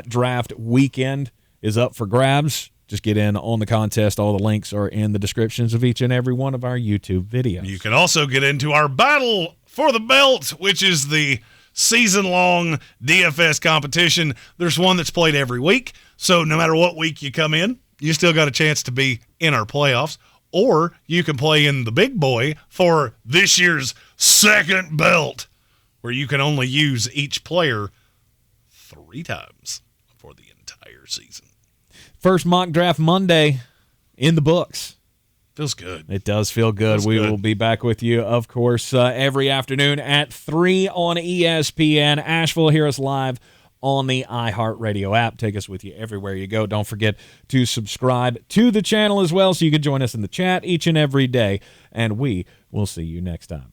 draft weekend is up for grabs. Just get in on the contest. All the links are in the descriptions of each and every one of our YouTube videos. You can also get into our Battle for the Belt, which is the season-long DFS competition. There's one that's played every week, so no matter what week you come in, you still got a chance to be in our playoffs. Or you can play in the big boy for this year's second belt, where you can only use each player 3 times for the entire season. First mock draft Monday in the books. Feels good. It does feel good. We will be back with you, of course, every afternoon at 3 on ESPN Asheville. Hear us live on the iHeartRadio app. Take us with you everywhere you go. Don't forget to subscribe to the channel as well so you can join us in the chat each and every day, and we will see you next time.